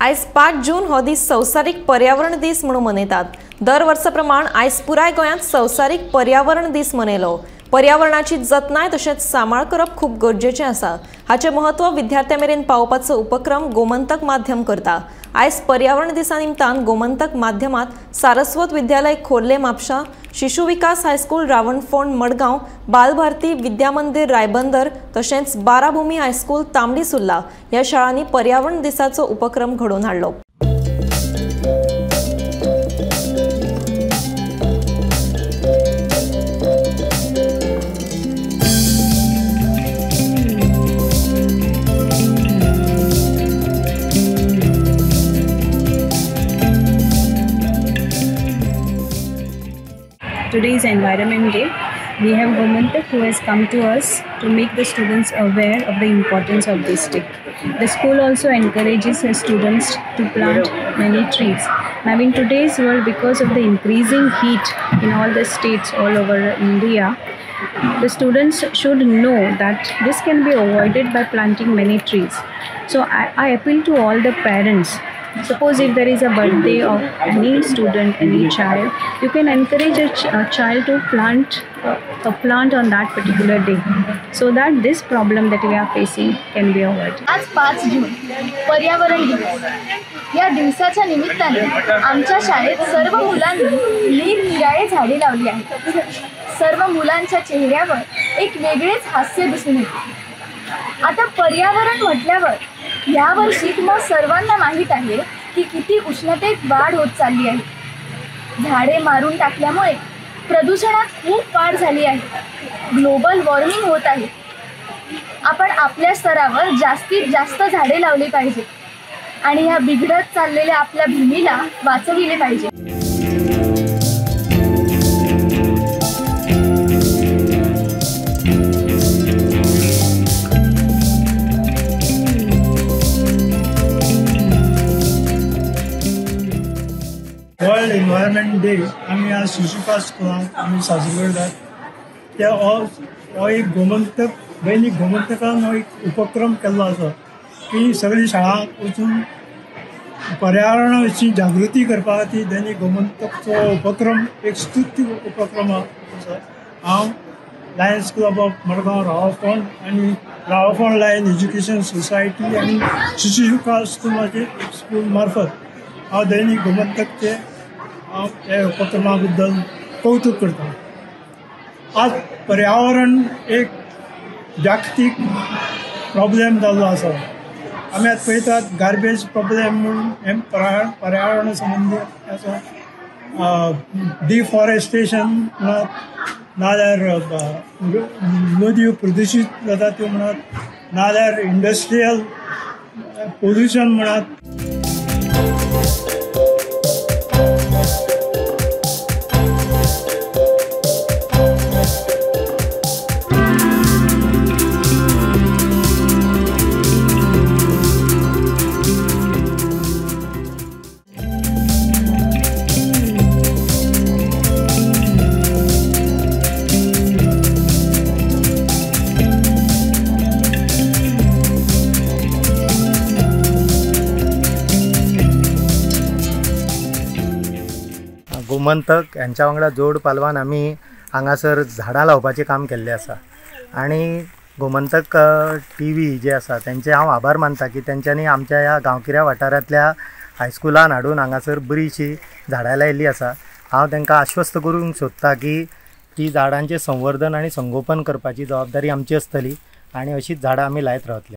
आज 5 जून हो दीस संवसारीक पर्यावरण दीस म्हणून मनयतात। दर वर्सा प्रमाण आज पुराय गोंयांत संवसारीक पर्यावरण दीस मनयलो। पर्यावरणाची जतनाय तशेंच सांबाळ करप खूब गरजेचें आसा। हाचे महत्व विद्यार्थ्यां मेरेन पावोवपाचो उपक्रम गोमंतक माध्यम करता। आज पर्यावरण दिसा निमतान गोमंतक माध्यमांत सारस्वत विद्यालय खोर्ले म्हापशा, शिशु विकास हायस्कूल रावणफोंड मडगांव, बालभारती विद्या मंदिर रायबंदर तशेंच बाराभूमी हायस्कूल तांबडी सुर्ला ह्या शाळांनी पर्यावरण दिसाचो उपक्रम घडोवन हाडलो। Today is Environment Day. We have Gomantak who has come to us to make the students aware of the importance of this day. The school also encourages the students to plant many trees. Now in today's world, because of the increasing heat in all the states all over India, the students should know that this can be avoided by planting many trees. So I appeal to all the parents. Suppose if there is a birthday of any student, any child, you can encourage a child to plant a plant on that particular day, so that this problem that we are facing can be avoided. आज 5 जून पर्यावरण दिवस। या दिवसाच्या निमित्ताने आमच्या शाळेत सर्व मुलांनी निरनिराळे झाडे लावली आहेत। सर्व मुलांच्या चेहऱ्यावर एक वेगळेच हास्य दिसून येते। आता पर्यावरण म्हटल्यावर यावर्षी तुम्हा सर्वांना माहीत आहे की किती उष्णतेत वाढ होत चालली आहे। झाडे मारून टाकल्यामुळे प्रदूषणात खूप वाढ झाली आहे। ग्लोबल वॉर्मिंग होत आहे। आपण आपल्या स्तरावर जास्तीत जास्त झाडे लावली पाहिजे आणि ह्या बिघडत चाललेल्या आपल्या भूमीला वाचविले पाहिजे। वर्ल्ड एनवायरमेंट डे आम्ही आज शिशुपास स्कुलांत आमी साजरो करतात। त्या हो एक गोमंतक दैनीक गोमंतकान हो एक उपक्रम केल्लो आसा की सगळी शाळा वचून पर्यावरणा विशीं जागृती करपा खातीर दैनीक गोमंतकचो उपक्रम एक स्तुत्य उपक्रम आसा। हांव लायन्स क्लब ऑफ मडगांव रावळफोंड आनी रावळफोंड लायन एज्युकेशन सोसायटी आनी शिशु विकास स्कूल मार्फत हांव दैनीक गोमंतकचे हे उपक्रमा बद्दल कौतुक करता। आज पर्यावरण एक जागतीक प्रॉब्लेम जाल्लो आसा। आमी आतां पळयतात गार्बेज प्रॉब्लेम म्हणून हे पर्यावरणा संबंदी आसा। डिफॉरेस्टेशन म्हणत नाजाल्यार नद्यो प्रदूशीत जाता त्यो म्हणत नाजाल्यार इंडस्ट्रियल पोल्युशन म्हणत। गोमंतक यांच्या वांगडा जोड पालवान आमी हांगासर झाडां लावपाचें काम केल्लें आसा आनी गोमंतक TV जे आसा त्यांचे हांव आभार मानता की तेंच्यांनी आमच्या ह्या गांवगिऱ्या वाठारांतल्या हायस्कुलान हाडून हांगासर बरीशीं झाडां लायिल्लीं आसा। हांव तांकां आश्वस्त करूंक सोदता की ती झाडांचें संवर्धन आनी संगोपन करपाची जबाबदारी आमची आसतली आनी अशीच झाडां आमी लायत रावतले।